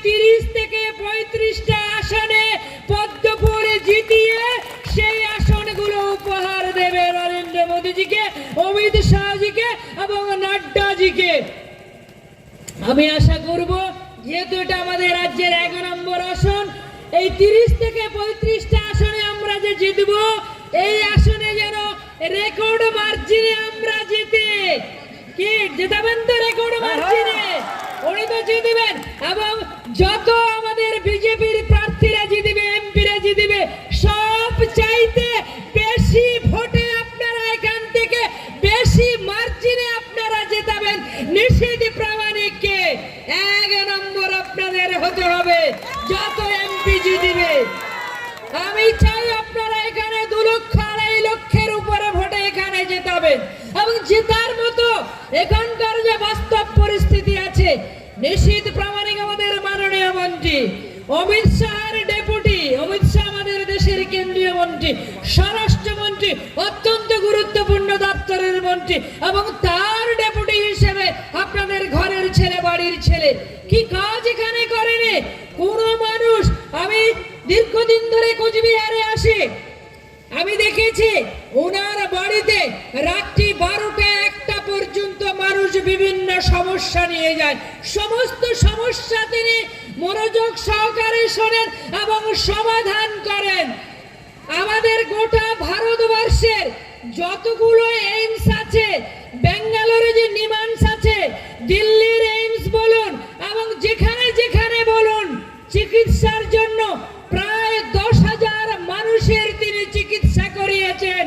30 থেকে 35টা আসনে পদ্মপুর জিতিয়ে সেই আসনগুলো উপহার দেবে নরেন্দ্র মোদীজিকে, অমিত শাহজিকে এবং নাড্ডাজিকে। আমি আশা করব, যেহেতু এটা আমাদের রাজ্যের 1 নম্বর আসন, এই 30 থেকে 35টা আসনে আমরা যে জিতব, এই আসনে যেন রেকর্ড মার্জিনে আমরা জিতি। কি জেতাবেন তো? রেকর্ড মার্জিনে উনি তো জিতবেন। এবং যত আমাদের বিজেপির প্রার্থীরা জিতবে, এমপিরা জিতবে, সব চাইতে বেশি ভোটে আপনারা এখান থেকে বেশি মার্জিনে আপনারা জেতাবেন নিশীথ প্রামাণিককে। 1 নম্বর আপনাদের হতে হবে যত এমপি জিতবে। আমি চাই আপনারা এখানে 2 লক্ষ 2.5 লক্ষের উপরে ভোটে এখানে জেতাবেন। এবং জেতার মতো এখানকার যে বাস্তব পরিস্থিতি আছে, নিশীথ প্রামাণিক আমাদের মাননীয় মন্ত্রী, অমিত শাহের ডেপুটি, অমিত শাহ আমাদের দেশের কেন্দ্রীয় মন্ত্রী, স্বরাষ্ট্রমন্ত্রী, অত্যন্ত গুরুত্বপূর্ণ দপ্তরের মন্ত্রী, এবং তার ডেপুটি হিসেবে আপনাদের ঘরের ছেলে, বাড়ির ছেলে, কি কাজ এখানে করেনি কোন মানুষ? আমি দীর্ঘদিন ধরে কোচবিহারে আসি, আমি দেখেছি ওনার বাড়িতে রাত্রি 12টা 1টা পর্যন্ত মানুষ বিভিন্ন সমস্যা নিয়ে যায়। সমস্ত সমস্যা তিনি মনোযোগ সহকারে শোনেন এবং সমাধান করেন। আমাদের গোটা ভারতবর্ষের যতগুলো এইমস আছে, বেঙ্গালোরে যে নিমান্স আছে, দিল্লির এইমস বলুন এবং যেখানে যেখানে বলুন, চিকিৎসার জন্য প্রায় 10,000 মানুষের তিনি চিকিৎসা করিয়েছেন,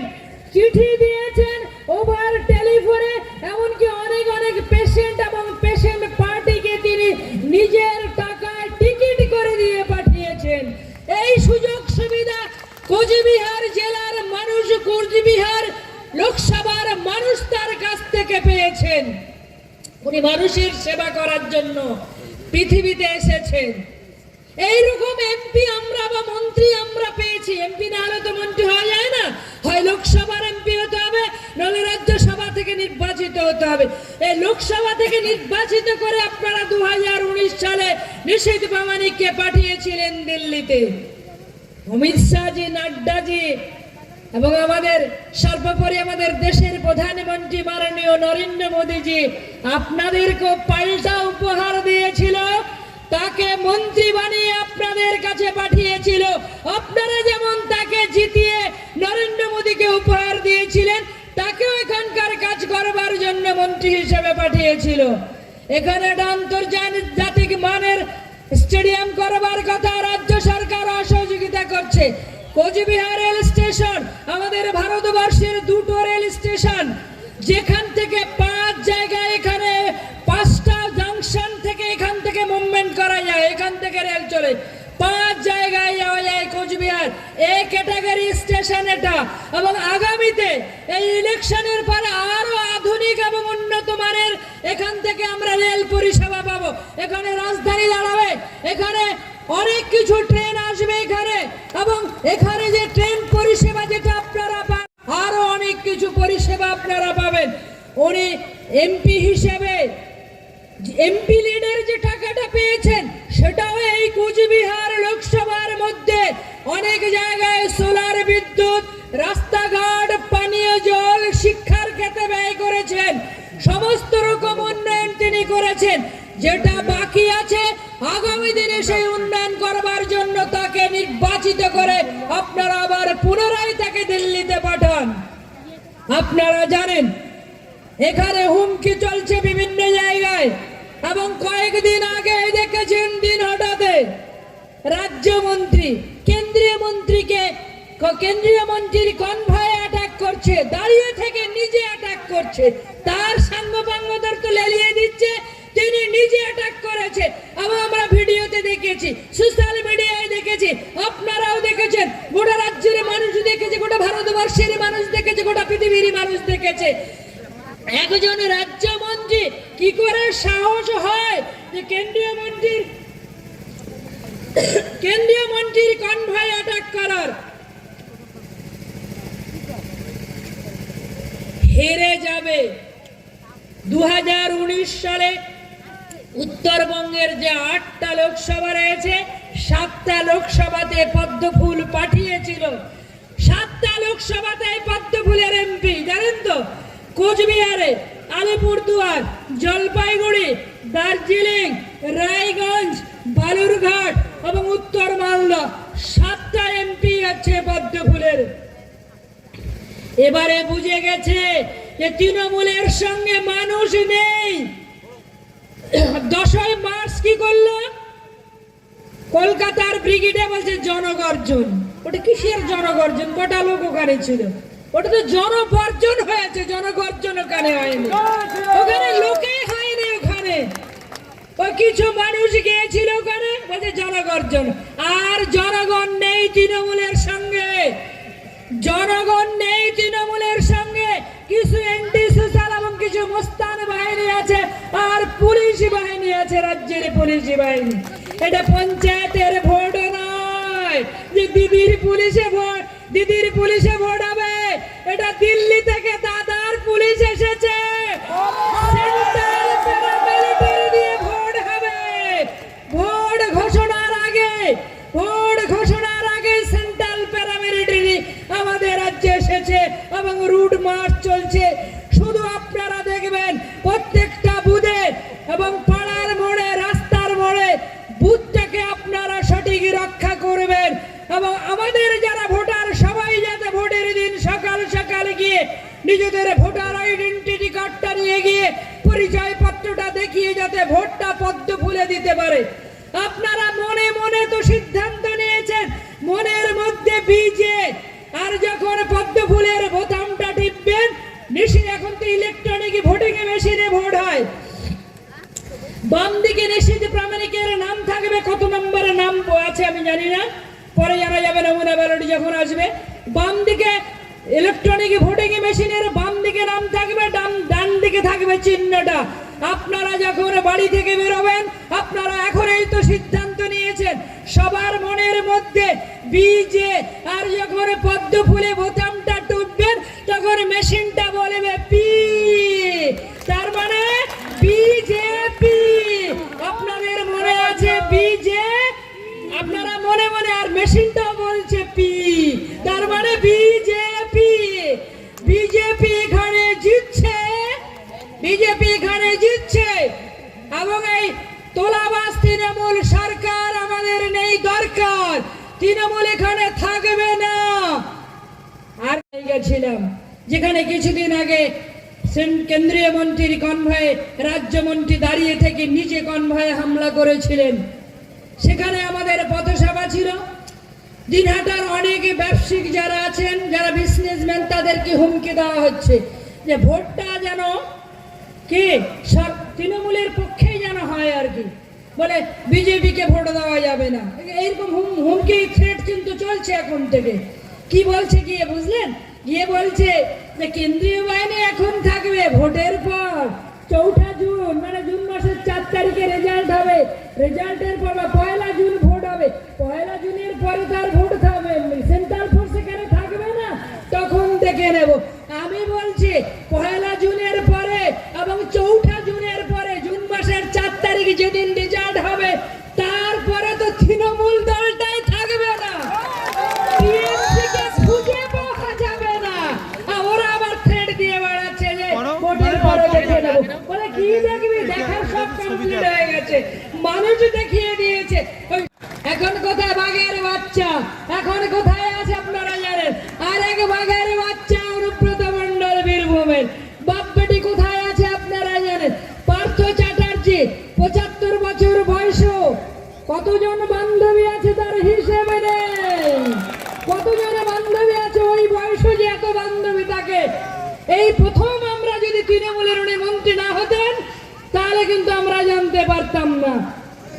চিঠি দিয়েছেন ওভার টেলিফোনে, এমনকি অনেক অনেক পেশেন্ট এবং পেশেন্ট পার্টিকে তিনি নিজের টাকায় টিকিট করে দিয়ে পাঠিয়েছেন। এই সুযোগ সুবিধা কোচবিহার জেলার মানুষ, কোচবিহার লোকসভার মানুষ তার কাছ থেকে পেয়েছেন। উনি মানুষের সেবা করার জন্য পৃথিবীতে এসেছেন। এইরকম এমপি আমরা বা মন্ত্রী আমরা পেয়েছি। এমপি না হলে তো মন্ত্রী হওয়া যায় না, হয় লোকসভার এমপি হতে হবে, নাহলে রাজ্যসভা থেকে নির্বাচিত হতে হবে। এই লোকসভা থেকে নির্বাচিত করে আপনারা 2019 সালে নিশীথ প্রামাণিককে পাঠিয়েছিলেন দিল্লিতে। অমিত শাহজি, নাড্ডাজি এবং আমাদের সর্বোপরি আমাদের দেশের প্রধানমন্ত্রী মাননীয় নরেন্দ্র মোদীজি আপনাদেরকে পাল্টা উপহার দিয়েছিল, তাকে মন্ত্রী বানিয়ে আপনাদের কাছে পাঠিয়েছিল। আপনারা যেমন তাকে জিতিয়ে নরেন্দ্র মোদীকে উপহার দিয়েছিলেন, তাকেও এখানকার কাজ করবার জন্য মন্ত্রী হিসেবে পাঠিয়েছিল। এখানে একটা আন্তর্জাতিক মানের স্টেডিয়াম করবার কথা রাজ্য সরকার অসহযোগিতা করছে। কোচবিহার রেল স্টেশন আমাদের ভারতবর্ষের 2টো রেল স্টেশন, যেখান থেকে 5 জায়গায়, এখানে 5টা জাংশন থেকে এখান থেকে মুভমেন্ট করা যায়, এখান থেকে রেল চলে, 5 জায়গায় যাওয়া যায় কোচবিহার। এই ক্যাটাগরি স্টেশন এটা। এবং আগামীতে এই ইলেকশনের পর আরো আধুনিক এবং উন্নত মানের এখান থেকে আমরা রেল পরিষেবা পাবো। এখানে রাজধানী দাঁড়াবে, এখানে অনেক কিছু ট্রেন আসবে এখানে, এবং এখানে যে ট্রেন পরিষেবা যেটা আপনারা পাবেন, আরো অনেক কিছু পরিষেবা আপনারা পাবেন। উনি এমপি হিসেবে এমপি লিডের যে টাকাটা পেয়েছেন, সেটাও এই কোচবিহার লোকসভার মধ্যে অনেক জায়গায় সোলার বিদ্যুৎ, রাস্তাঘাট, পানীয় জল, শিক্ষার ক্ষেত্রে ব্যয় করেছেন। সমস্ত রকম উন্নয়ন তিনি করেছেন। যেটা বাকি আছে আগামী দিনে সেই উন্নয়ন করবার জন্য তাকে নির্বাচিত করে আপনারা আবার পুনরায় তাকে দিল্লিতে পাঠান। আপনারা জানেন এখানে হুমকি চলছে বিভিন্ন জায়গায়, এবং কয়েকদিন আগে দেখেছেন দিনহাটাতে রাজ্যমন্ত্রী কেন্দ্রীয় মন্ত্রীর কনভয়ে অ্যাটাক করছে, দাঁড়িয়ে থেকে নিজে অ্যাটাক করছে, তার সাঙ্গপাঙ্গদের তো লেলিয়ে দিচ্ছে, তিনি নিজে অ্যাটাক করেছে। এবং আমরা ভিডিওতে দেখেছি, সোশ্যাল মিডিয়ায় দেখেছি, আপনারাও দেখেছেন, গোটা রাজ্যের মানুষ দেখেছে, গোটা ভারতবর্ষের মানুষ দেখেছে, গোটা পৃথিবীর মানুষ দেখেছে। একজন রাজ্যমন্ত্রী কি করে সাহস হয় যে কেন্দ্রীয় মন্ত্রীর কনভয় অ্যাটাক করার? হেরে যাবে। 2019 সালে উত্তরবঙ্গের যে 8টা লোকসভা রয়েছে, 7টা লোকসভাতে পদ্মফুল পাঠিয়েছিল। 7টা লোকসভাতে পদ্মফুলের এমপি জানেন তো? কোচবিহারে, আলিপুরদুয়ার, জলপাইগুড়ি, দার্জিলিং, রায়গঞ্জ, বালুরঘাট এবং উত্তর মালদা 7টা এমপি আছে পদ্মফুলের। এবারে বুঝে গেছে যে তৃণমূলের সঙ্গে মানুষ নেই। 10ই মার্চ কি করলো? কলকাতার ব্রিগেডে বলছে জনগর্জন। ওটা কিসের জনগর্জন? কটা লোক ওখানে ছিল? ওটা তো জনবর্জন হয়েছে, জনগর্জন ওখানে হয়নি। ওখানে লোকেই হয়নি। ওখানে ওই কিছু মানুষ গিয়েছিল ওখানে, বলছে জনগর্জন। আর জনগণ নেই তৃণমূলের সঙ্গে, জনগণ নেই তৃণমূলের সঙ্গে। কিছু এন্টি সোশ্যাল এবং কিছু মস্তান বাহিনী আছে, আর পুলিশ বাহিনী আছে, রাজ্যের পুলিশ বাহিনী। এটা পঞ্চায়েতের ভোট নয় যে দিদির পুলিশে ভোট হবে। এটা দিল্লি থেকে দাদার পুলিশ এসেছে, সেন্ট্রাল প্যারামিলিটারি দিয়ে ভোট হবে। ভোট ঘোষণার আগে সেন্ট্রাল প্যারামিলিটারি আমাদের রাজ্যে এসেছে এবং রুট মার্চ চলছে। শুধু আপনারা দেখবেন প্রত্যেকটা বুথে এবং পাড়ার মোড়ে, রাস্তার মোড়ে বুথটাকে আপনারা সঠিক রক্ষা করবেন। এবং আমাদের যারা ভোটার সবাই যাতে ভোটের দিন সকাল সকাল গিয়ে নিজেদের ভোটার আইডেন্টিটি কার্ডটা নিয়ে গিয়ে পরিচয় পত্রটা দেখিয়ে যাতে ভোটটা পদ্মফুলে দিতে পারে। আপনারা মনে মনে তো সিদ্ধান্ত নিয়েছেন মনের মধ্যে বীজে, আর যখন পদ্মফুলের বোতামটা টিপবেন, এখন তো ইলেকট্রনিক ভোটিং মেশিনে ভোট হয়। বাম দিকে নিশ্চিত প্রামাণিকের নাম থাকবে, কত নম্বরে নাম আছে আমি জানি না, পরে জানা যাবে নমুনা ব্যালট যখন আসবে। বাম দিকে ইলেকট্রনিক ভোটিং মেশিনের বাম দিকে নাম থাকবে, ডান দিকে থাকবে চিহ্নটা। আপনারা যখন বাড়ি থেকে বেরোবেন, আপনারা এখন এই তো সিদ্ধান্ত নিয়েছেন সবার মনের মধ্যে বীজে, আর যখন পদ্মফুলে বোতামটা টিপবেন তখন মেশিনটা বলবে পি, তার মানে বিজেপি। আপনাদের মনে আছে বিজে, আপনারা মনে মনে, আর মেশিনটা বলছে পি, তার মানে বিজেপি। বিজেপি এখানে জিতছে, এবং এই তোলাবাজ তৃণমূল সরকার আমাদের নেই দরকার। তৃণমূল এখানে থাকবে না। আর গেছিলাম যেখানে কিছুদিন আগে কেন্দ্রীয় মন্ত্রীর কনভয়ে রাজ্যমন্ত্রী দাঁড়িয়ে থেকে নিচে কনভয়ে হামলা করেছিলেন। সেখানে আমাদের পথসভা ছিল। দিনহাটার অনেক ব্যবসায়িক যারা আছেন, যারা বিজনেসম্যান, তাদেরকে হুমকি দেওয়া হচ্ছে যে ভোটটা যেন কি তৃণমূলের পক্ষেই যেন হয় আর কি, বলে বিজেপিকে ভোট দেওয়া যাবে না। এইরকম হুমকি থ্রেট কিন্তু চলছে এখন থেকে। কি বলছে গিয়ে বুঝলেন? গিয়ে বলছে যে কেন্দ্রীয় বাহিনী এখন থাকবে ভোটের পর 4 জুন, মানে জুন মাসের 4 তারিখে রেজাল্ট হবে। রেজাল্টের পর 1 জুন ভোট হবে। 1 জুনের পরে তার ভোট থাকবে, সেন্ট্রাল ফোর্স এখানে থাকবে না, তখন দেখে নেব। আমি বলছি 1 জুনের পরে এবং 4 জুনের পরে, জুন মাসের 4 তারিখ যেদিন রেজাল্ট হবে, তারপরে তো তৃণমূল দলটাই থাকবে না, টিএমসিকে খুঁজে পাওয়া যাবে না। ওরা আবার থ্রেট দিয়ে বেড়াচ্ছে যে ভোটের পরে দেখে নেব। বলে কি দেখবি? দেখার সব কমপ্লিট হয়ে গেছে, মানুষ দেখিয়ে দিয়েছে। এখন কোথায় বাঘের বাচ্চা? এখন কোথায় আছে আপনারা জানেন? আর এক বাঘের বাচ্চা অনুব্রত মণ্ডল বীরভূমের বাপ বেটি কোথায় আছে আপনারা জানেন? পার্থ চ্যাটার্জি 75 বছর বয়স। কতজন বান্ধবী আছে তার হিসেবে নেই। কতজন বান্ধবী আছে ওই বয়সে যে এত বান্ধবী থাকে? এই প্রথম আমরা যদি তৃণমূলের উনি মন্ত্রী না হতেন তাহলে কিন্তু আমরা জানতে পারতাম না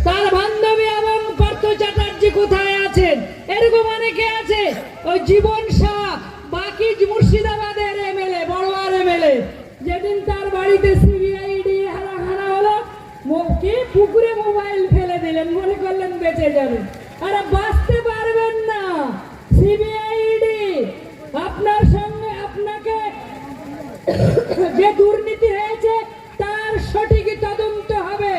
তার বান্ধবী এবং পার্থ চ্যাটার্জি কোথায় আছেন। এরকম অনেকে আছে। ওই জীবন শাহ, বাকি মুর্শিদাবাদের এমএলএ, বড়োয়ার এমএলএ, যেদিন তার বাড়িতে সিবিআইডি হানা হলো, কি পুকুরে মোবাইল ফেলে দিলেন, মনে করলেন বেঁচে যাবেন। আরে বাঁচতে পারবেন না। সিবিআইডি আপনার সঙ্গে, আপনাকে যে দুর্নীতি হয়েছে তার সঠিক তদন্ত হবে।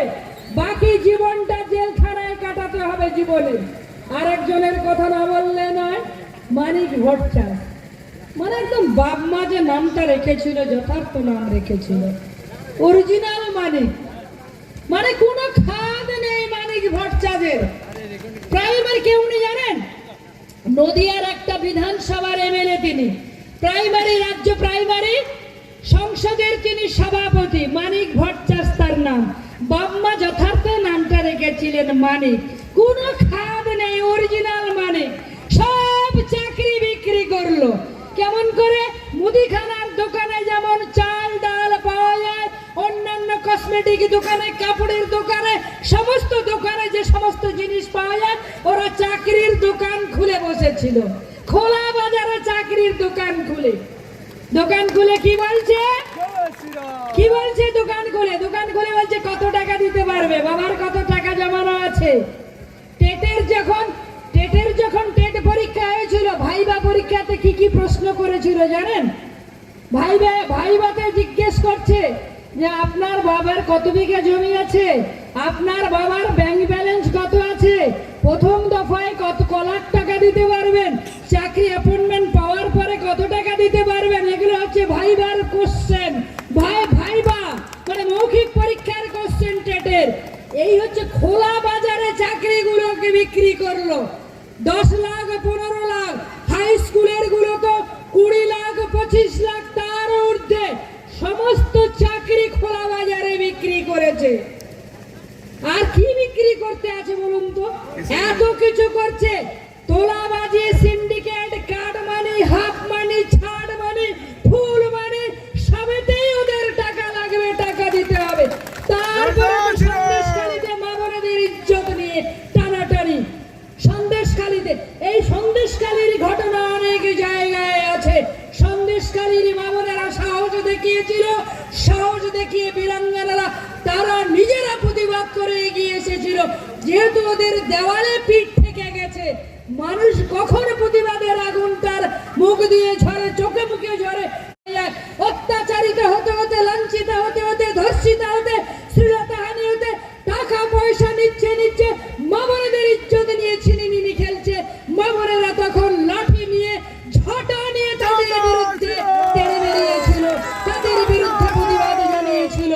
হবে জীবনে। আরেকজনের কথা না বললে নয়, মানিক ভট্টাচার্য, মানে একদম বাপ মা যে নামটা রেখেছিল, যথার্থ নাম রেখেছিল, অরিজিনাল মানিক, মানে কোনো খাদ নেই মানিক ভট্টাচার্যের। প্রাইমারি কেউ উনি জানেন, নদিয়ার একটা বিধানসভার এমএলএ তিনি, প্রাইমারি রাজ্য প্রাইমারি সংসদের তিনি সভাপতি, মানিক ভট্টাচার্য তার নাম। বাম্মা যথার্থ নামটা রেখেছিলেন মানিক, কোনো খাদ নেই, অরিজিনাল মানিক। সব চাকরি বিক্রি করলো। কেমন করে? মুদিখানার দোকানে যেমন চাল ডাল পাওয়া যায়, অন্যান্য কসমেটিক দোকানে, কাপড়ের দোকানে, সমস্ত দোকানে যে সমস্ত জিনিস পাওয়া যায়, ওরা চাকরির দোকান খুলে বসেছিল। খোলা বাজারে চাকরির দোকান খুলে কি বলছে, কি বলছে? দোকান খুলে বলছে কত টাকা দিতে পারবে, বাবার কত টাকা জমানো আছে। টেটের যখন টেট পরীক্ষা হয়েছিল, ভাইবা পরীক্ষাতে কি কি প্রশ্ন করেছিল জানেন? ভাইবাতে জিজ্ঞেস করছে যে আপনার বাবার কত বিঘা জমি আছে, আপনার বাবার ব্যাংক ব্যালেন্স কত আছে, প্রথম দফায় ক লাখ টাকা দিতে পারবেন, চাকরি অ্যাপয়েন্টমেন্ট পাওয়ার পরে কত টাকা দিতে পারবেন। এগুলো হচ্ছে ভাইবার কোশ্চেন। ভাইবা মানে মৌখিক পরীক্ষার কোশ্চেন টেটের। এই হচ্ছে খোলা বাজারে চাকরিগুলোকে বিক্রি করলো। 10 লাখ 15 লাখ, হাই স্কুলের গুলো তো 20 লাখ 25 লাখ, তার ঊর্ধ্বে সমস্ত চাকরি খোলা বাজারে বিক্রি করেছে। আর কি বিক্রি করতে আছে বলুন তো? এত কিছু করছে, তোলাবাজি, সিন্ডিকেট, কার্ড মানি, হাফ মানি, ছাড় মানি, ফুল মানি, সবেতেই ওদের টাকা লাগবে, টাকা দিতে হবে। তারপরে সন্দেশখালীতে মা বোনেদের ইজ্জত নিয়ে টানাটানি। সন্দেশখালীতে, এই সন্দেশখালীর ঘটনা অনেক জায়গায় আছে। সন্দেশখালীর মা বোনেরা সাহস দেখিয়েছিল, সাহস দেখিয়ে বীরাঙ্গনারা তারা নিজেরা প্রতিবাদ করে এগিয়ে এসেছিল। যেহেতু ওদের দেওয়ালে পিঠ থেকে গেছে, মানুষ কখন প্রতিবাদের আগুন তার মুখ দিয়ে ঝরে, চোখে মুখে ঝরে, অত্যাচারিত হতে হতে, লাঞ্ছিত হতে হতে, ধর্ষিত হতে, শ্লীলতাহানি হতে, টাকা পয়সা নিচ্ছে, মা বোনেদের ইজ্জত নিয়ে ছিনিমিনি খেলছে। মা বোনেরা তখন লাঠি নিয়ে, ঝাঁটা নিয়ে তাদের বিরুদ্ধে তেড়ে বেরিয়েছিল, তাদের বিরুদ্ধে প্রতিবাদ জানিয়েছিল।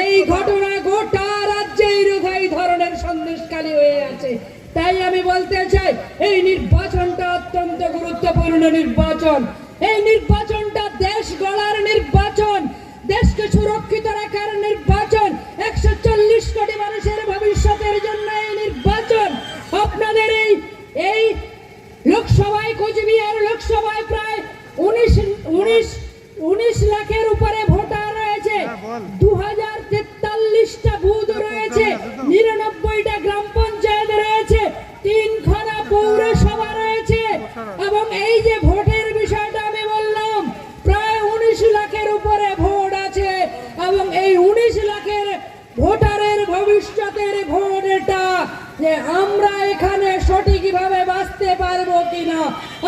এই ঘটনা গোটা রাজ্যে এই ধরনের সন্দেশখালী হয়ে আছে। তাই আমি বলতে চাই, এই নির্বাচনটা অত্যন্ত গুরুত্বপূর্ণ নির্বাচন। এই নির্বাচনটা দেশ গড়ার নির্বাচন, দেশকে সুরক্ষিত রাখার নির্বাচন, 140 কোটি মানুষের ভবিষ্যতের জন্য এই নির্বাচন। আপনাদের এই লোকসভায়, কোচবিহার লোকসভায় প্রায় 19 লাখের উপরে ভোটার রয়েছে, 2043টা বুথ রয়েছে, 99টা গ্রাম পঞ্চায়েত রয়েছে, 3খানা পৌরসভা রয়েছে। এবং এই যে ভোটের বিষয়টা আমি বললাম, প্রায় 19 লাখের উপরে ভোট আছে। এবং এই 19 লাখের ভোটারের ভবিষ্যতের ভোট এটা, যে আমরা এখানে সঠিকভাবে বাঁচতে পারবো কিনা,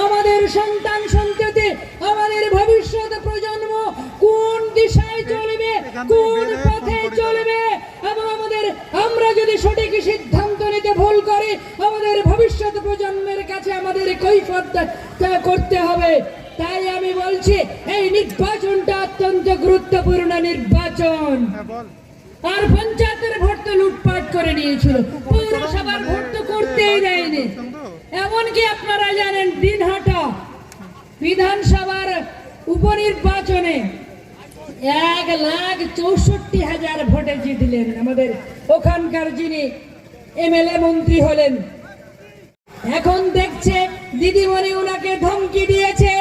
আমাদের সন্তান সন্ততি, আমাদের ভবিষ্যৎ প্রজন্ম কোন দিশায় চলবে, কোন পথে চলবে, এবং আমরা যদি সঠিক সিদ্ধান্ত নিতে ভুল করি, আমাদের ভবিষ্যৎ প্রজন্মের কাছে আমাদের কৈফিয়ত করতে হবে। তাই আমি বলছি, এই নির্বাচনটা অত্যন্ত গুরুত্বপূর্ণ নির্বাচন। আর পঞ্চায়েতের ভোট তো লুটপাট করে নিয়েছিল, পৌরসভার ভোট তো করতেই দেয়নি। এমনকি আপনারা জানেন, দিনহাটা বিধানসভার উপনির্বাচনে 1,64,000 ভোটে জিতলেন আমাদের ওখানকার যিনি এমএলএ মন্ত্রী হলেন। এখন দেখছে দিদিমণি উনাকে ধমকি দিয়েছে,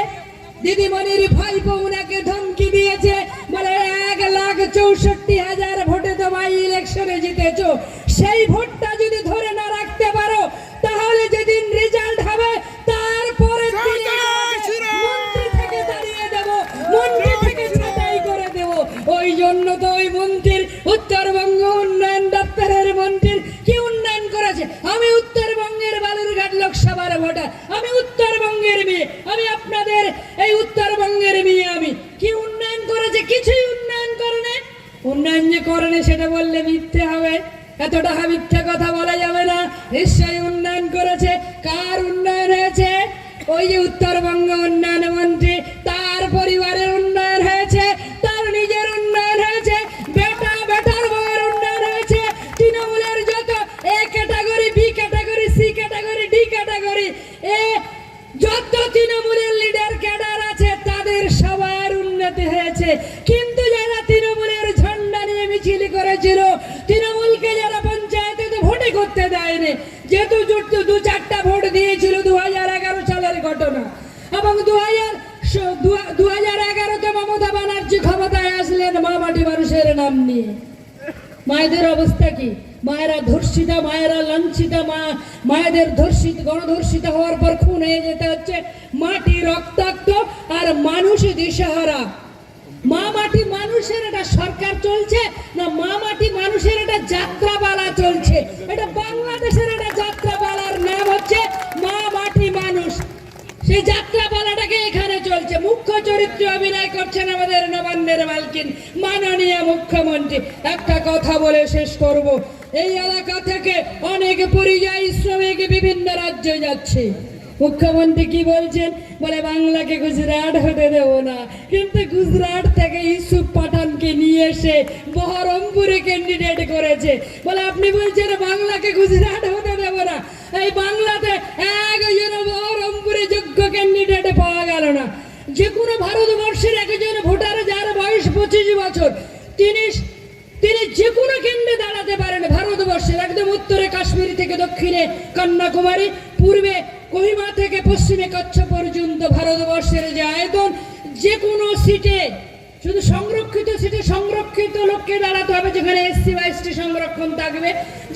দিদিমণির ভাইপো উনাকে ধমকি দিয়েছে, বলে 1,64,000 ভোটে তো ভাই ইলেকশনে জিতেছো, সেই ভোটটা যদি ধরে না রাখতে পারো, তাহলে যেদিন রেজাল্ট হবে তারপরে মন্ত্রী থেকে দাঁড়িয়ে দেবো, মন্ত্রী থেকে ছাঁটাই করে দেবো। ওই জন্য তো ওই মন্ত্রীর, উত্তরবঙ্গ উন্নয়ন দপ্তরের মন্ত্রীর কি উন্নয়ন করেছে? আমি উত্তরবঙ্গের বালুরঘাট লোকসভার ভোটার, আমি উত্তরবঙ্গের মেয়ে, আমি আপনাদের এই উত্তরবঙ্গের মেয়ে, আমি কি উন্নয়ন করেছে? কিছুই উন্নয়ন করেনি। উন্নয়ন যে করেনি সেটা বললে মিথ্যে হবে, এতটা মিথ্যে কথা বলা যাবে না। নিশ্চয়ই উন্নয়ন করেছে। কার উন্নয়ন হয়েছে? ওই যে উত্তরবঙ্গ উন্নয়ন মন্ত্রী, তার পরিবারের উন্নয়ন হয়েছে, তার নিজের উন্নয়ন হয়েছে, বেটার বউয়ের উন্নয়ন হয়েছে। তৃণমূলের যত A category, B category, C category, D category, যত তৃণমূলের লিডার ক্যাডার আছে তাদের সবার উন্নতি হয়েছে। কিন্তু যারা তৃণমূলের ঝান্ডা নিয়ে মিছিল করেছিল, তৃণমূলকে যারা পঞ্চায়েতে তো ভোটই করতে দেয়নি, যেহেতু 2-4টা ভোট দিয়েছিল 2011 সালের ঘটনা, এবং 2011-তে মমতা ব্যানার্জি ক্ষমতায় আসলেন মা মাটি মানুষের নাম নিয়ে। মায়েদের অবস্থা কি? মায়েরা ধর্ষিতা, মায়েরা লাঞ্ছিতা, মায়েদের গণধর্ষিতা হওয়ার পর খুন হয়ে যেতে হচ্ছে, মাটি রক্তাক্ত, আর মানুষ দিশাহারা। মা মাটি মানুষের একটা সরকার চলছে না, মা মাটি মানুষের একটা যাত্রাপালা চলছে। এটা বাংলাদেশের একটা যাত্রাপালার নাম হচ্ছে মা মাটি মানুষ। সেই যাত্রাপালাটাকে এখানে চলছে। মুখ্য চরিত্রে অভিনয় করছেন আমাদের নবান্নের মালকিন মাননীয় মুখ্যমন্ত্রী। একটা কথা বলে শেষ করব, এই এলাকা থেকে অনেক পরিযায়ী শ্রমিক বিভিন্ন রাজ্যে যাচ্ছে। মুখ্যমন্ত্রী কি বলছেন? বলে বাংলাকে গুজরাট হতে দেব না। কিন্তু গুজরাট থেকে ইউসুফ পাঠানকে নিয়ে এসে বহরমপুরে ক্যান্ডিডেট করেছে। বলে আপনি বলছেন বাংলাকে গুজরাট হতে দেব না। এই বাংলাতে একজন বহরমপুরে যোগ্য ক্যান্ডিডেট পাওয়া গেল না। যে কোনো ভারতবর্ষের একজন ভোটার যার বয়স 25 বছর, তিনি যে কোনো কেন্দ্রে দাঁড়াতে পারেন। ভারতবর্ষের একদম উত্তরে কাশ্মীর থেকে দক্ষিণে কন্যাকুমারী, পূর্বে কোহিমা থেকে পশ্চিমে কচ্ছ পর্যন্ত ভারতবর্ষের যে আয়তন, যে কোনো সিটে, শুধু সংরক্ষিত সিটে সংরক্ষিত লোককে দাঁড়াতে হবে, যেখানে SC বা ST সংরক্ষণ থাকবে,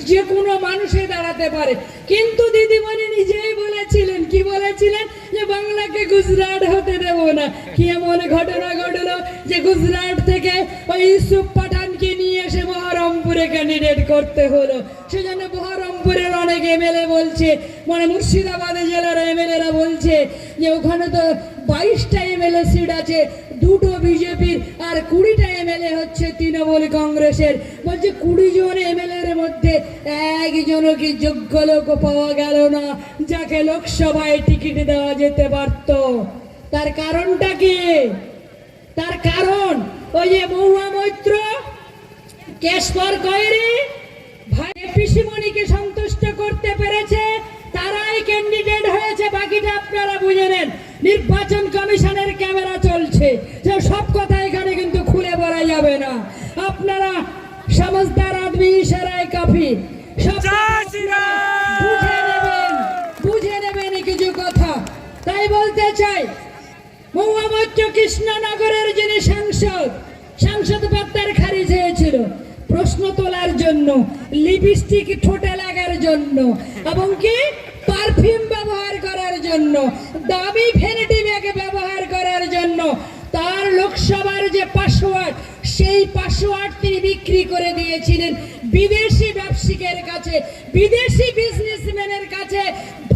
যে কোনো মানুষে দাঁড়াতে পারে। কিন্তু দিদিমণি নিজেই বলেছিলেন, কি বলেছিলেন? যে বাংলাকে গুজরাট হতে দেব না। কি এমন ঘটনা ঘটলো যে গুজরাট থেকে ওই ইউসুফ পাঠানকে নিয়ে এসে বহরমপুরে ক্যান্ডিডেট করতে হলো? সেজন্য বহরমপুরের অনেক MLA বলছে, মানে মুর্শিদাবাদে জেলার MLA-রা বলছে যে ওখানে তো 22টা MLA সিট আছে, 2টো বিজেপির আর 20টা MLA হচ্ছে তৃণমূল কংগ্রেসের। বলছে 20 জন MLA-র মধ্যে একজনও কি যোগ্য লোক পাওয়া গেল না যাকে লোকসভায় টিকিট দেওয়া যেতে পারত। তার কারণটা কি? তার কারণ ওই যে মহুয়া মৈত্র, কেশবর কৈরি ভাই পিসিমণিকে সন্তুষ্ট করতে পেরেছে, তারাই ক্যান্ডিডেট হয়েছে। বাকিটা আপনারা বুঝে নেন। নির্বাচন কমিশনের ক্যামেরা চলছে, সব কথা এখানে কিন্তু খুলে বলা যাবে না। আপনারা সমঝদার আদমি ইশারায় কাফি, সব বুঝে নেবেন কিছু কথা। তাই বলতে চাই, মহুয়া মৈত্র কৃষ্ণনগরের যিনি সাংসদ পত্তার খারিজ হয়েছিল প্রশ্ন তোলার জন্য, লিপস্টিক ঠোঁটে লাগার জন্য, এবং কি পারফিউম ব্যবহার করার জন্য, দামি ভ্যানিটি ব্যাগ ব্যবহার করার জন্য। তার লোকসভার যে পাসওয়ার্ড, সেই পাসওয়ার্ড তিনি বিক্রি করে দিয়েছিলেন বিদেশি ব্যবসায়ীদের কাছে, বিদেশি বিজনেসম্যানের কাছে।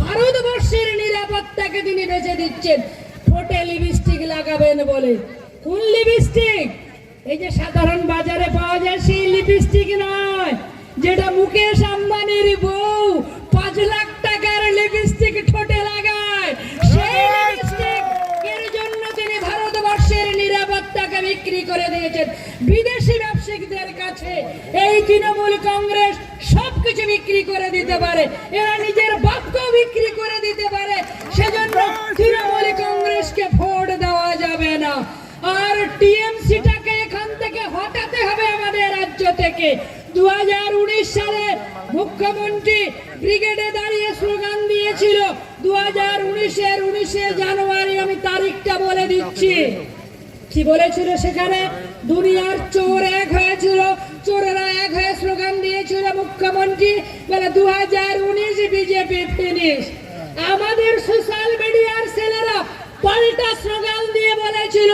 ভারতবর্ষের নিরাপত্তাকে তিনি বেঁচে দিচ্ছেন ঠোঁটে লিপস্টিক লাগাবেন বলে। কোন লিপস্টিক? এই যে সাধারণ বাজারে পাওয়া যায় সেই লিপস্টিক নয়, যেটা মুকেশ আম্বানির বউ 5 লাখ টাকার লিপস্টিক ঠোঁটে লাগায়, সেই লিপস্টিক এর জন্য তিনি ভারতবর্ষের নিরাপত্তাকে বিক্রি করে দিয়েছেন বিদেশি ব্যবসায়ীদের কাছে। এই তৃণমূল কংগ্রেস সবকিছু বিক্রি করে দিতে পারে, এরা নিজের বাপকেও বিক্রি করে দিতে পারে। সেজন্য তৃণমূল কংগ্রেসকে ভোট দেওয়া যাবে না। আর টিএমসিটাকে এখান থেকে হটাতে হবে আমাদের রাজ্য থেকে। 2019 সালে মুখ্যমন্ত্রী ব্রিগেডে দাঁড়িয়ে স্লোগান দিয়েছিল, 2019-এর 19শে জানুয়ারি, আমি তারিখটা বলে দিচ্ছি। কি বলেছিল সেখানে? দুনিয়ার চোর এক হয়েছিল, চোরেরা এক হয়ে স্লোগান দিয়েছিল মুখ্যমন্ত্রী, বলে 2019 বিজেপি ফিনিশ। আমাদের সোশ্যাল মিডিয়ার ছেলেরা পাল্টা স্লোগান দিয়ে বলেছিল,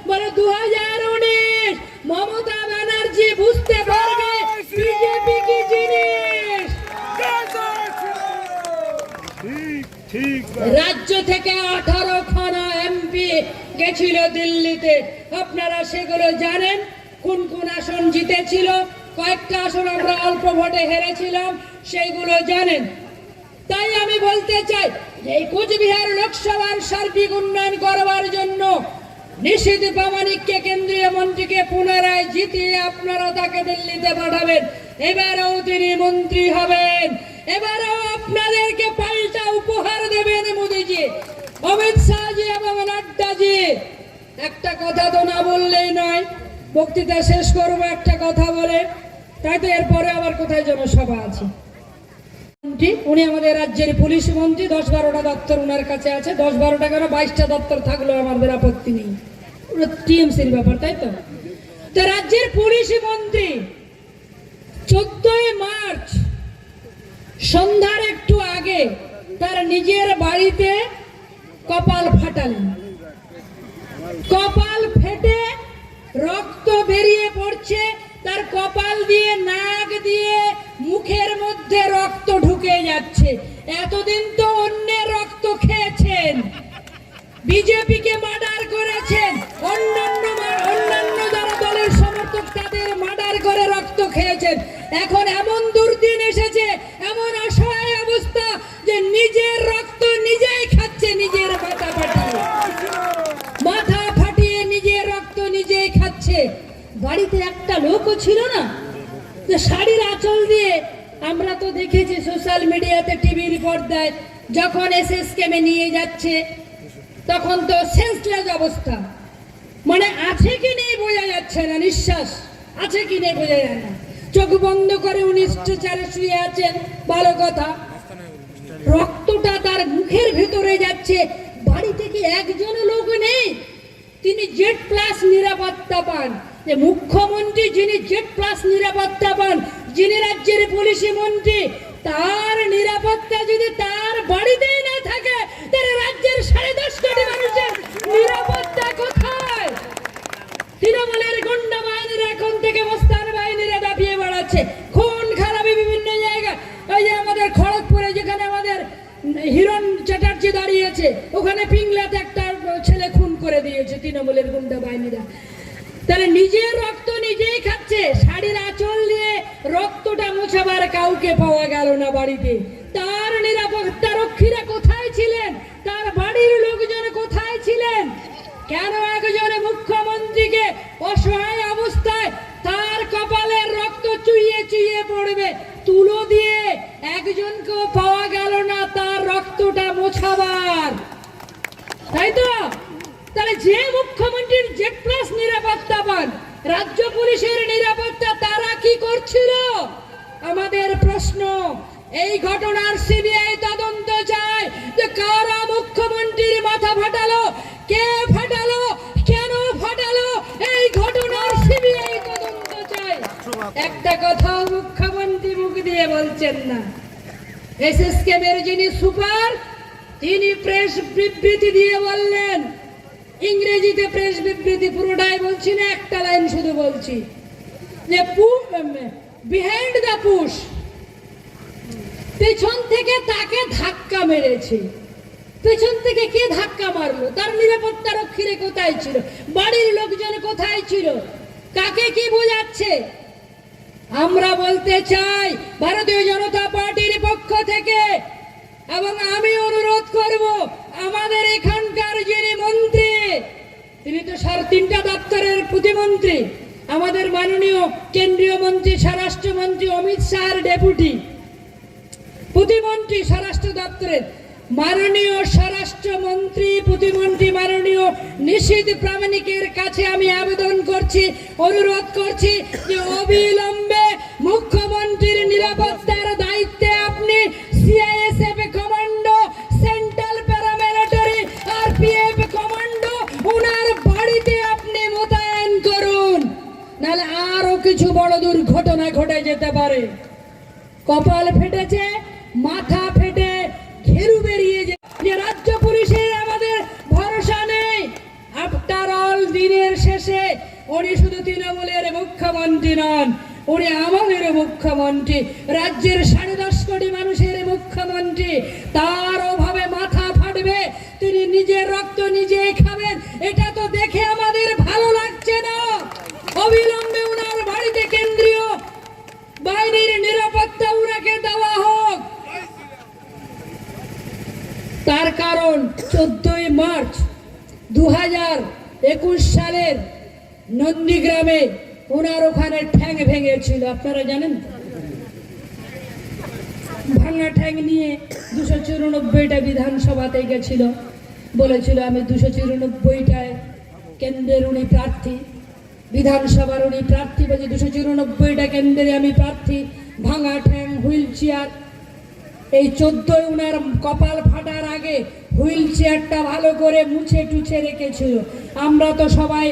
বলে 2019 মমতা ব্যানার্জি বুঝতে পারবে বিজেপি কি জিনিস। রাজ্য থেকে 18খানা এমপি গেছিল দিল্লিতে। আপনারা সেগুলো জানেন, কোন কোন আসন জিতেছিল। কয়েকটা আসন আমরা অল্প ভোটে হেরেছিলাম, সেইগুলো জানেন। বলতে চাই যে এই কোচবিহার লোকসভার সার্বিক উন্নয়ন করবার জন্য নিশীথ প্রামাণিককে কেন্দ্রীয় মন্ত্রীকে পুনরায় জিতিয়ে আপনারা তাকে দিল্লিতে পাঠাবেন। এবারেও তিনি মন্ত্রী হবেন, এবারেও আপনাদেরকে পাল্টা উপহার দেবেন মোদীজি, অমিত শাহজি এবং নাড্ডাজি। একটা কথা তো না বললেই নয়, বক্তৃতা শেষ করবো একটা কথা বলে, তাই তো এরপরে আবার কোথায় জনসভা আছে। উনি আমাদের রাজ্যের পুলিশ মন্ত্রী, 10-12টা দপ্তর ওনার কাছে আছে, 10-12টা কেন 22টা দপ্তর থাকলেও আমাদের আপত্তি নেই, টিএমসির ব্যাপার, তাই তো। তো রাজ্যের পুলিশ মন্ত্রী 14 মার্চ সন্ধ্যার একটু আগে তার নিজের বাড়িতে কপাল ফাটালেন। কপাল ফেটে রক্ত বেরিয়ে পড়ছে, তার কপাল দিয়ে, নাক দিয়ে, মুখের মধ্যে রক্ত ঢুকে যাচ্ছে। এতদিন তো অন্যের রক্ত খেয়েছেন, বিজেপিকে মার্ডার করেছেন, অন্যান্য যারা দলের সমর্থক তাদের মার্ডার করে রক্ত খেয়েছেন। এখন এমন দুর্দিন এসেছে, এমন অসহায় অবস্থা যে নিজের রক্ত নিজেই খাচ্ছে, নিজের মাথা ফাটিয়ে নিজের রক্ত নিজেই খাচ্ছে। বাড়িতে একটা লোকও ছিল না, যে শাড়ির আঁচল দিয়ে, আমরা তো দেখেছি সোশ্যাল মিডিয়াতে, টিভির পর্দায় যখন এসএসকেমে নিয়ে যাচ্ছে তখন তো সেন্সলেস অবস্থা, মানে আছে কি নেই বোঝা যাচ্ছে না, নিঃশ্বাস আছে কি নেই বোঝা যায় না। চোখ বন্ধ করে উনি স্ট্রেচারে শুয়ে আছেন, ভালো কথা, রক্তটা তার মুখের ভেতরে যাচ্ছে। বাড়িতে কি একজন লোক নেই? তিনি জেড প্লাস নিরাপত্তা পান, যে মুখ্যমন্ত্রী যিনি জেড প্লাস নিরাপত্তা পান, যিনি রাজ্যের পুলিশ মন্ত্রী, তার নিরাপত্তা যদি তার বাড়িতেই না থাকে, তাহলে রাজ্যের 10.5 কোটি মানুষের নিরাপত্তা কোথায়? তৃণমূলের গুন্ডা বাহিনীরা এখন থেকে মস্তান বাহিনীরা দাপিয়ে বেড়াচ্ছে, খুন খারাপি বিভিন্ন জায়গায়। ওই যে আমাদের খড়গপুরে যেখানে আমাদের হিরণ চ্যাটার্জি দাঁড়িয়েছে, ওখানে পিংলাতে একটা ছেলে খুন করে দিয়েছে তৃণমূলের গুন্ডা বাহিনীরা। তাহলে নিজের রক্ত নিজেই খাচ্ছে, শাড়ির আঁচল দিয়ে রক্তটা মুছাবার কাউকে পাওয়া গেল না বাড়িতে। তার নিরাপত্তা রক্ষীরা কোথায় ছিলেন? তার বাড়ির লোকজন কোথায় ছিলেন? কেন একজন মুখ্যমন্ত্রীকে অসহায় অবস্থায় তার কপালের রক্ত চুইয়ে চুইয়ে পড়বে, তুলো দিয়ে একজনকেও পাওয়া গেল না তার রক্তটা মোছাবার, তাই তো? তাহলে যে মুখ্যমন্ত্রীর জেড প্লাস নিরাপত্তা পান, রাজ্য পুলিশের নিরাপত্তা তারা কি করছিল? আমাদের প্রশ্ন, এই ঘটনার সিবিআই তদন্ত চাই, যে কারা মুখ্যমন্ত্রীর মাথা ফাটালো, কে ফাটালো, কেন ফাটালো, এই ঘটনার সিবিআই তদন্ত চাই। একটা কথাও মুখ্যমন্ত্রী মুখ দিয়ে বলছেন না। এসএসকেমের যিনি সুপার, তিনি প্রেস বিবৃতি দিয়ে বললেন, ইংরেজিতে প্রেস বিবৃতি, পুরোটাই বলছি না, একটা লাইন শুধু বলছি, যে বিহাইন্ড দ্য পুশ, পেছন থেকে তাকে ধাক্কা মেরেছে। পেছন থেকে কে ধাক্কা মারলো? তার নিরাপত্তা রক্ষীরা কোথায় ছিল? বাড়ির লোকজন কোথায় ছিল? কাকে কি বোঝাচ্ছে? আমরা বলতে চাই ভারতীয় জনতা পার্টির পক্ষ থেকে, এবং আমি অনুরোধ করব আমাদের এখানকার যিনি মন্ত্রী, তিনি তো 3টা দপ্তরের প্রতিমন্ত্রী, আমাদের মাননীয় কেন্দ্রীয় মন্ত্রী স্বরাষ্ট্রমন্ত্রী অমিত শাহর ডেপুটি প্রতিমন্ত্রী স্বরাষ্ট্র দপ্তরের, মাননীয় স্বরাষ্ট্রমন্ত্রী প্রতিমন্ত্রী মাননীয় নিশীথ প্রামাণিকের কাছে আমি আবেদন করছি, অনুরোধ করছি, যে অবিলম্বে মুখ্যমন্ত্রীর নিরাপত্তার দায়িত্বে আপনি CISF commando, central paramilitary, RPF commando ওনার বাড়িতে আপনি মোতায়েন করুন, নাহলে আরো কিছু বড় দুর্ঘটনা ঘটে যেতে পারে। কপাল ফেটেছে, মাথা ফেটে ঘেরু বেরিয়ে যায়, যে রাজ্য পুলিশের আমাদের ভরসা নেই। আফটার অল, দিনের শেষে উনি শুধু তৃণমূলের মুখ্যমন্ত্রী নন, উনি আমাদের মুখ্যমন্ত্রী, রাজ্যের 10.5 কোটি মানুষের মুখ্যমন্ত্রী। তার অভাবে মাথা ফাটবে, তিনি নিজের রক্ত নিজেই খাবেন, এটা তো দেখে আমাদের ভালো লাগছে না। অবিলম্বে ওনার বাড়িতে কেন্দ্রীয় বাহিনীর নিরাপত্তা উনাকে দেওয়া হোক। তার কারণ 14ই মার্চ 2021 সালের নন্দীগ্রামে ওনার ওখানে ঠ্যাং ভেঙেছিল, আপনারা জানেন। ভাঙা ঠ্যাং নিয়ে 294টা বিধানসভাতে গেছিল, বলেছিল আমি 294টায় কেন্দ্রের উনি প্রার্থী, বিধানসভার উনি প্রার্থী, বলছে 294টা কেন্দ্রে আমি প্রার্থী। ভাঙা ঠ্যাং, হুইল চেয়ার। এই 14ই উনার কপাল ফাটার আগে হুইল চেয়ারটা ভালো করে মুছে টুছে রেখেছিল। আমরা তো সবাই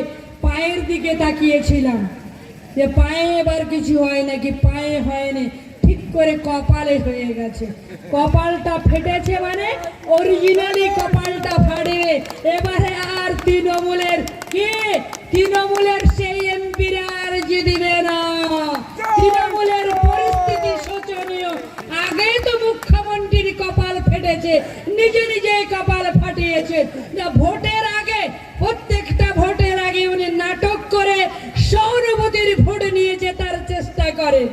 পায়ের দিকে তাকিয়েছিলাম যে পায়ে এবার কিছু হয় নাকি, পায়ে হয়নি, ঠিক করে কপালে হয়ে গেছে। কপালটা ফেটেছে মানে অরিজিনালি কপালটা ফাটবে। এবারে আর তৃণমূলের সেই এমপিরা আর জিতবে না। তৃণমূলের পরিস্থিতি শোচনীয়। আগেই তো মুখ্যমন্ত্রীর কপাল ফেটেছে, নিজে নিজেই কপাল ফাটিয়েছে। ভোটের আগে, প্রত্যেকটা ভোটের আগে উনি নাটক করে সহানুভূতির ভোট নিয়ে জেতার চেষ্টা করে।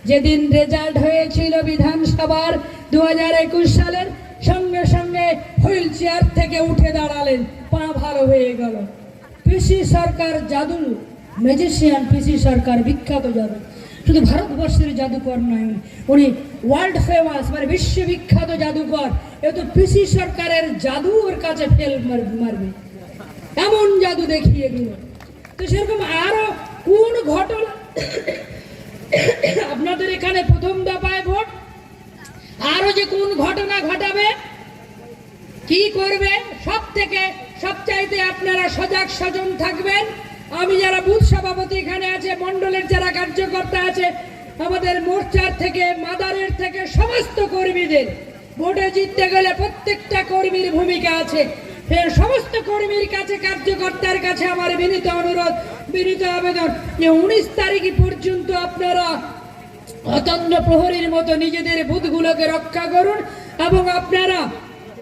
যেদিন রেজাল্ট হয়েছিল বিধানসভার 2021 সালের, সঙ্গে সঙ্গে হুইল চেয়ার থেকে উঠে দাঁড়ালেন, পা ভালো হয়ে গেল। পিসি সরকার জাদু ম্যাজিশিয়ান, পিসি সরকার বিখ্যাত জাদু, শুধু ভারতবর্ষের জাদুকর নয়, উনি ওয়ার্ল্ড ফেমাস, মানে বিশ্ববিখ্যাত জাদুকর। এ তো পিসি সরকারের জাদু ওর কাছে ফেল মারবে, এমন জাদু দেখিয়ে দিল। তো সেরকম আরো কোন ঘটনা আপনাদের এখানে প্রথম দফায় ভোট, আরো যে কোন ঘটনা ঘটাবে, কি করবে, সবচাইতে আপনারা সজাগ সচেতন থাকবেন। আমি যারা বুথ সভাপতি এখানে আছে, মন্ডলের যারা কার্যকর্তা আছে, আমাদের মোর্চার থেকে, মাদারের থেকে সমস্ত কর্মীদের ভোটে জিততে গেলে প্রত্যেকটা কর্মীর ভূমিকা আছে। সমস্ত কর্মীর কাছে, কার্যকর্তার কাছে আমার বিনীত অনুরোধ, বিনীত আবেদন যে 19 তারিখ পর্যন্ত আপনারা অতন্দ্র প্রহরীর মতো নিজেদের বুথগুলোকে রক্ষা করুন এবং আপনারা